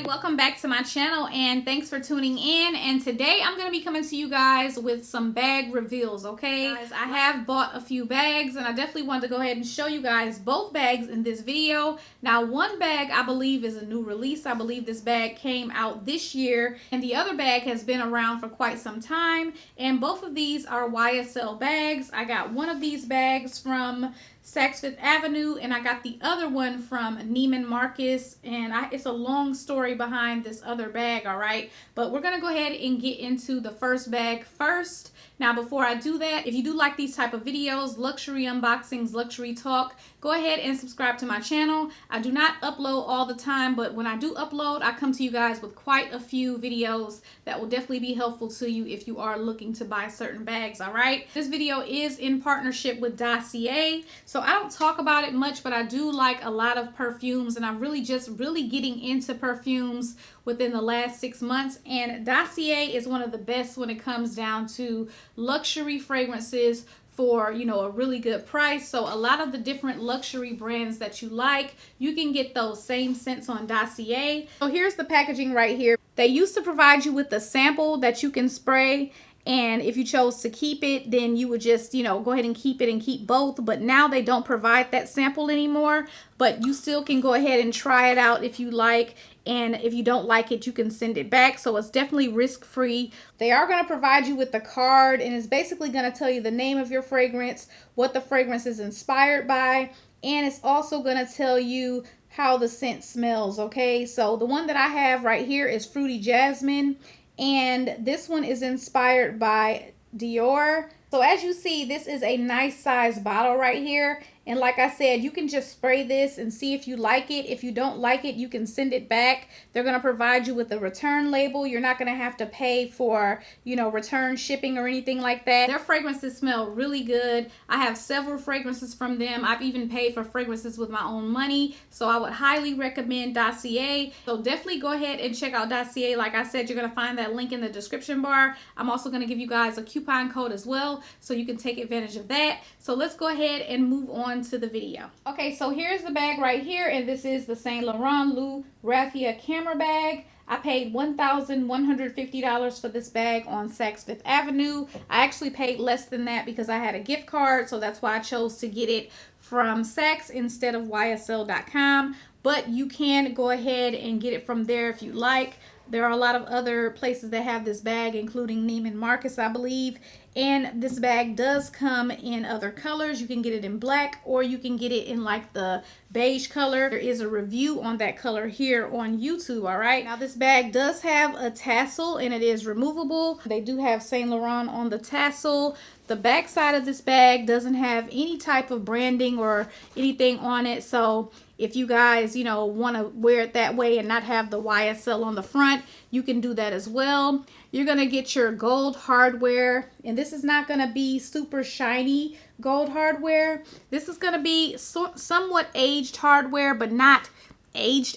welcome back to my channel and thanks for tuning in. And today I'm going to be coming to you guys with some bag reveals, okay? Guys, I have bought a few bags and I definitely wanted to go ahead and show you guys both bags in this video. Now, one bag I believe is a new release. I believe this bag came out this year, and the other bag has been around for quite some time, and both of these are YSL bags. I got one of these bags from Saks Fifth Avenue, and I got the other one from Neiman Marcus, and it's a long story behind this other bag, all right? But we're gonna go ahead and get into the first bag first. Now, before I do that, if you do like these type of videos, luxury unboxings, luxury talk, go ahead and subscribe to my channel. I do not upload all the time, but when I do upload, I come to you guys with quite a few videos that will definitely be helpful to you if you are looking to buy certain bags, all right? This video is in partnership with Dossier, so I don't talk about it much, but I do like a lot of perfumes, and I'm really getting into perfumes within the last 6 months, and Dossier is one of the best when it comes down to luxury fragrances for, you know, a really good price. So a lot of the different luxury brands that you like, you can get those same scents on Dossier. So here's the packaging right here. They used to provide you with a sample that you can spray, and if you chose to keep it, then you would just, you know, go ahead and keep it and keep both. But now they don't provide that sample anymore, but you still can go ahead and try it out if you like. And if you don't like it, you can send it back. So it's definitely risk-free. They are going to provide you with the card, and it's basically going to tell you the name of your fragrance, what the fragrance is inspired by, and it's also going to tell you how the scent smells, okay? So the one that I have right here is Fruity Jasmine, and this one is inspired by Dior. So as you see, this is a nice size bottle right here. And like I said, you can just spray this and see if you like it. If you don't like it, you can send it back. They're going to provide you with a return label. You're not going to have to pay for, you know, return shipping or anything like that. Their fragrances smell really good. I have several fragrances from them. I've even paid for fragrances with my own money. So I would highly recommend Dossier. So definitely go ahead and check out Dossier. Like I said, you're going to find that link in the description bar. I'm also going to give you guys a coupon code as well, so you can take advantage of that. So let's go ahead and move on to the video. Okay, so here's the bag right here, and this is the St. Laurent LouLou Raffia Camera Bag. I paid $1,150 for this bag on Saks Fifth Avenue. I actually paid less than that because I had a gift card, so that's why I chose to get it from Saks instead of ysl.com. But you can go ahead and get it from there if you like. There are a lot of other places that have this bag, including Neiman Marcus, I believe. And this bag does come in other colors. You can get it in black, or you can get it in like the beige color. There is a review on that color here on YouTube, all right? Now, this bag does have a tassel, and it is removable. They do have Saint Laurent on the tassel. The back side of this bag doesn't have any type of branding or anything on it. So if you guys, you know, want to wear it that way and not have the YSL on the front, you can do that as well. You're going to get your gold hardware, and this is not going to be super shiny gold hardware. This is going to be somewhat aged hardware, but not aged,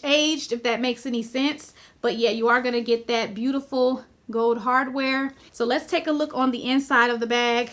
if that makes any sense. But yeah, you are going to get that beautiful gold hardware. So let's take a look on the inside of the bag.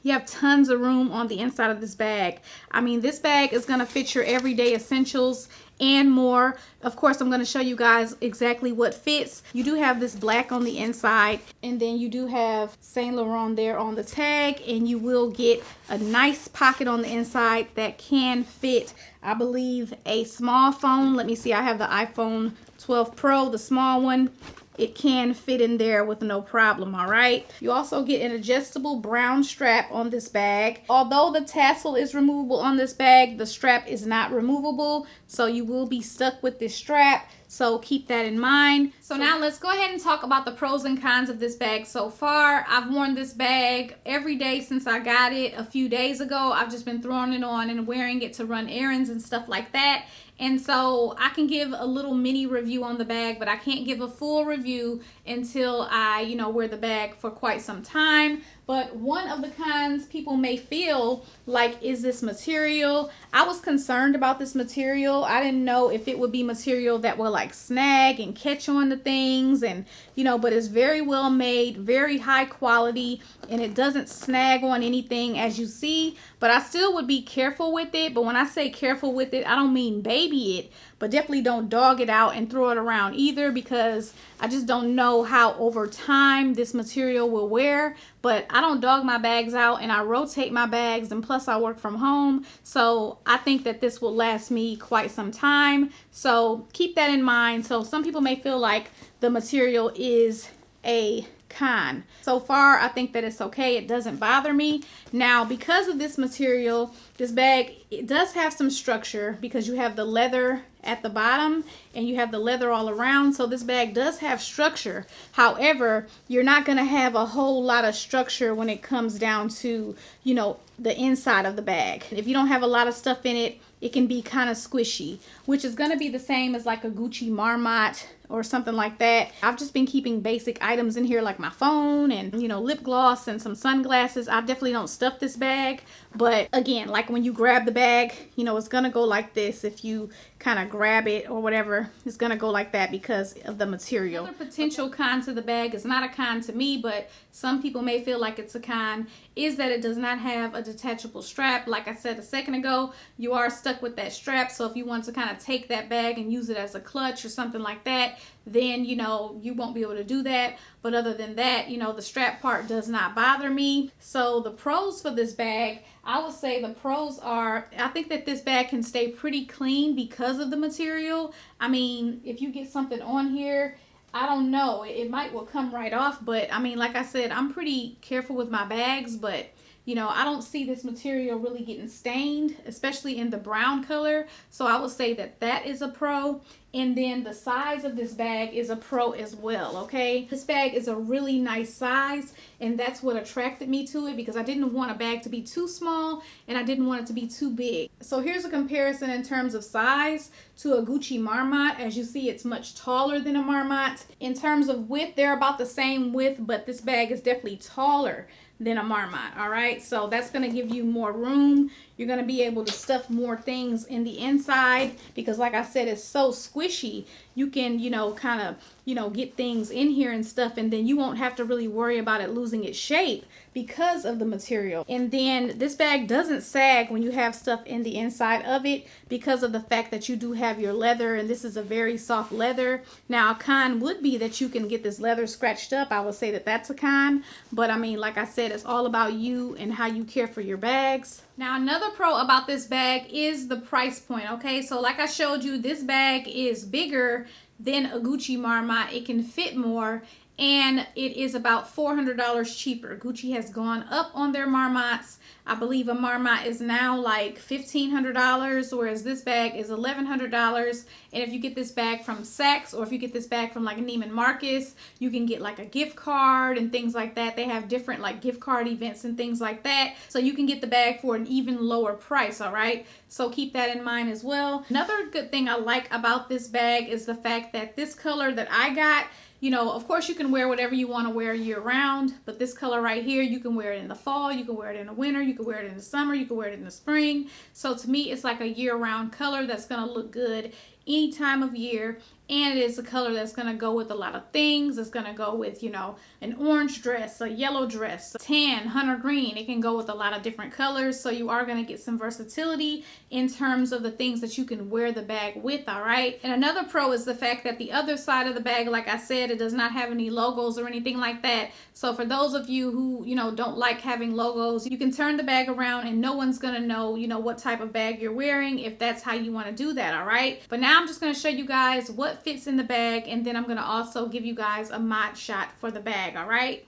You have tons of room on the inside of this bag. I mean, this bag is going to fit your everyday essentials and more. Of course, I'm going to show you guys exactly what fits. You do have this black on the inside, and then you do have Saint Laurent there on the tag, and you will get a nice pocket on the inside that can fit, I believe, a small phone. Let me see. I have the iPhone 12 Pro, the small one. It can fit in there with no problem, all right? You also get an adjustable brown strap on this bag. Although the tassel is removable on this bag, the strap is not removable, so you will be stuck with this strap. So keep that in mind. So now let's go ahead and talk about the pros and cons of this bag so far. I've worn this bag every day since I got it a few days ago. I've just been throwing it on and wearing it to run errands and stuff like that. And so I can give a little mini review on the bag, but I can't give a full review until I, you know, wear the bag for quite some time. But one of the cons people may feel like is this material. I was concerned about this material. I didn't know if it would be material that will like snag and catch on to things, and you know, but it's very well made, very high quality, and it doesn't snag on anything as you see. But I still would be careful with it. But when I say careful with it, I don't mean baby it, but definitely don't dog it out and throw it around either, because I just don't know how over time this material will wear. But I don't dog my bags out, and I rotate my bags, and plus I work from home, so I think that this will last me quite some time. So keep that in mind. So some people may feel like the material is a con. So far I think that it's okay. It doesn't bother me. Now, because of this material, this bag, it does have some structure because you have the leather at the bottom and you have the leather all around. So this bag does have structure. However, you're not going to have a whole lot of structure when it comes down to, you know, the inside of the bag. If you don't have a lot of stuff in it, it can be kind of squishy, which is going to be the same as like a Gucci Marmot or something like that. I've just been keeping basic items in here like my phone and, you know, lip gloss and some sunglasses. I definitely don't stuff this bag, but again, like when you grab the bag, you know, it's going to go like this. If you kind of grab it or whatever, it's going to go like that because of the material. Another potential con to the bag, is not a con to me, but some people may feel like it's a con, is that it does not have a detachable strap. Like I said a second ago, you are stuck with that strap. So if you want to kind of take that bag and use it as a clutch or something like that, then, you know, you won't be able to do that. But other than that, you know, the strap part does not bother me. So the pros for this bag, I would say the pros are, I think that this bag can stay pretty clean because of the material. I mean, if you get something on here, I don't know, it might will come right off. But I mean, like I said, I'm pretty careful with my bags, but you know, I don't see this material really getting stained, especially in the brown color. So I would say that that is a pro. And then the size of this bag is a pro as well, okay? This bag is a really nice size, and that's what attracted me to it, because I didn't want a bag to be too small and I didn't want it to be too big. So here's a comparison in terms of size to a Gucci Marmot. As you see, it's much taller than a Marmot. In terms of width, they're about the same width, but this bag is definitely taller than a Marmot. All right, so that's going to give you more room. You're going to be able to stuff more things in the inside, because like I said, it's so squishy. You can, you know, kind of, you know, get things in here and stuff, and then you won't have to really worry about it losing its shape because of the material. And then this bag doesn't sag when you have stuff in the inside of it, because of the fact that you do have your leather, and this is a very soft leather. Now, a con would be that you can get this leather scratched up. I would say that that's a con, but I mean, like I said, it's all about you and how you care for your bags. Now, another pro about this bag is the price point, okay? So like I showed you, this bag is bigger than a Gucci Marmot. It can fit more, and it is about $400 cheaper. Gucci has gone up on their Marmots. I believe a Marmot is now like $1,500, whereas this bag is $1,100. And if you get this bag from Saks, or if you get this bag from like Neiman Marcus, you can get like a gift card and things like that. They have different like gift card events and things like that. So you can get the bag for an even lower price, all right? So keep that in mind as well. Another good thing I like about this bag is the fact that this color that I got, you know, of course you can wear whatever you want to wear year round, but this color right here, you can wear it in the fall, you can wear it in the winter, you can wear it in the summer, you can wear it in the spring. So to me, it's like a year-round color that's going to look good any time of year, and it is a color that's going to go with a lot of things. It's going to go with, you know, an orange dress, a yellow dress, a tan, hunter green. It can go with a lot of different colors, so you are going to get some versatility in terms of the things that you can wear the bag with, all right? And another pro is the fact that the other side of the bag, like I said, it does not have any logos or anything like that. So for those of you who, you know, don't like having logos, you can turn the bag around and no one's going to know, you know, what type of bag you're wearing, if that's how you want to do that, all right? But now I'm just going to show you guys what fits in the bag, and then I'm going to also give you guys a mod shot for the bag, all right?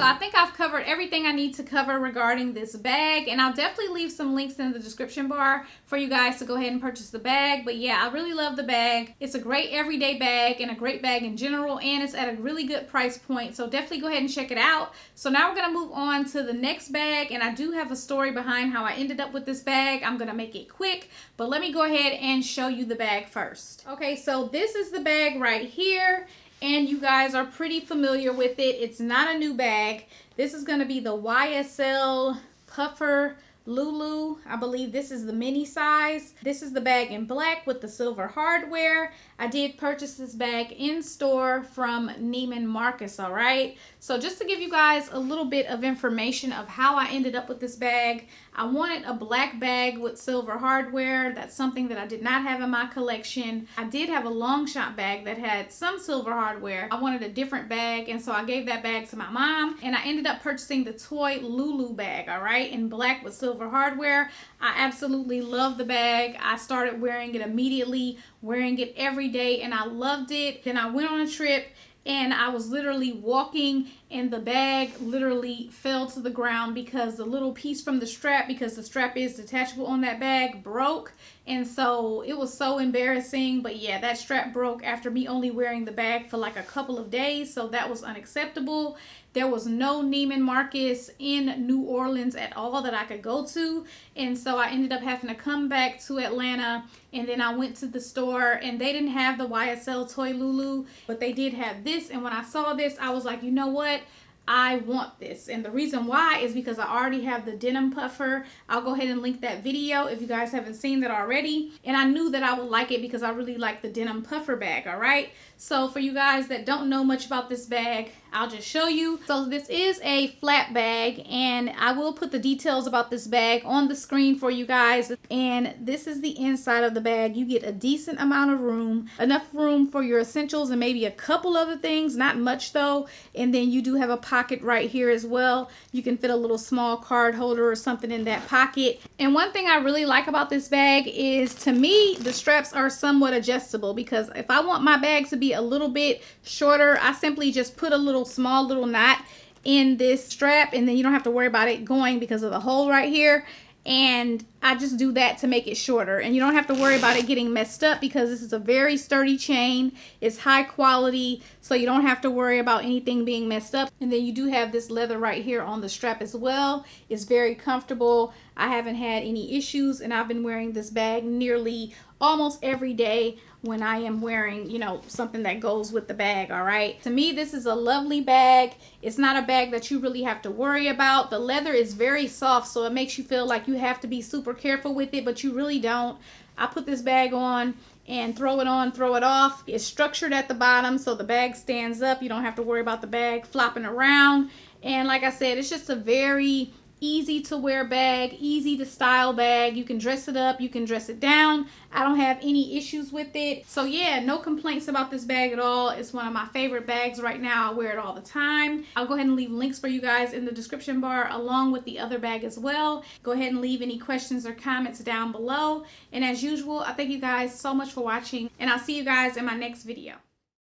So I think I've covered everything I need to cover regarding this bag, and I'll definitely leave some links in the description bar for you guys to go ahead and purchase the bag. But yeah, I really love the bag. It's a great everyday bag and a great bag in general, and it's at a really good price point. So definitely go ahead and check it out. So now we're gonna move on to the next bag, and I do have a story behind how I ended up with this bag. I'm gonna make it quick, but let me go ahead and show you the bag first. Okay, so this is the bag right here, and you guys are pretty familiar with it. It's not a new bag. This is gonna be the Ysl Puffer LouLou. I believe this is the mini size. This is the bag in black with the silver hardware. I did purchase this bag in store from Neiman Marcus, all right? So just to give you guys a little bit of information of how I ended up with this bag, I wanted a black bag with silver hardware. That's something that I did not have in my collection. I did have a long shot bag that had some silver hardware. I wanted a different bag, and so I gave that bag to my mom, and I ended up purchasing the toy LouLou bag, all right, in black with silver hardware. I absolutely love the bag. I started wearing it immediately, wearing it every day, and I loved it. Then I went on a trip, and I was literally walking, and the bag literally fell to the ground because the little piece from the strap, because the strap is detachable on that bag, broke. And so it was so embarrassing. But yeah, that strap broke after me only wearing the bag for like a couple of days, so that was unacceptable. There was no Neiman Marcus in New Orleans at all that I could go to, and so I ended up having to come back to Atlanta, and then I went to the store, and they didn't have the YSL Toy LouLou, but they did have this. And when I saw this, I was like, you know what? I want this. And the reason why is because I already have the denim puffer. I'll go ahead and link that video if you guys haven't seen that already. And I knew that I would like it because I really like the denim puffer bag, all right? So for you guys that don't know much about this bag, I'll just show you. So this is a flat bag, and I will put the details about this bag on the screen for you guys. And this is the inside of the bag. You get a decent amount of room, enough room for your essentials and maybe a couple other things, not much though. And then you do have a pocket right here as well. You can fit a little small card holder or something in that pocket. And one thing I really like about this bag is, to me, the straps are somewhat adjustable, because if I want my bag to be a little bit shorter, I simply just put a small little knot in this strap, and then you don't have to worry about it going because of the hole right here. And I just do that to make it shorter, and you don't have to worry about it getting messed up because this is a very sturdy chain. It's high quality, so you don't have to worry about anything being messed up. And then you do have this leather right here on the strap as well. It's very comfortable. I haven't had any issues, and I've been wearing this bag nearly almost every day when I am wearing, you know, something that goes with the bag, all right? To me, this is a lovely bag. It's not a bag that you really have to worry about. The leather is very soft, so it makes you feel like you have to be super careful with it, but you really don't. I put this bag on and throw it on, throw it off. It's structured at the bottom, so the bag stands up. You don't have to worry about the bag flopping around. And like I said, it's just a very easy to wear bag, easy to style bag. You can dress it up, you can dress it down. I don't have any issues with it. So yeah, no complaints about this bag at all. It's one of my favorite bags right now. I wear it all the time. I'll go ahead and leave links for you guys in the description bar along with the other bag as well. Go ahead and leave any questions or comments down below. And as usual, I thank you guys so much for watching, and I'll see you guys in my next video.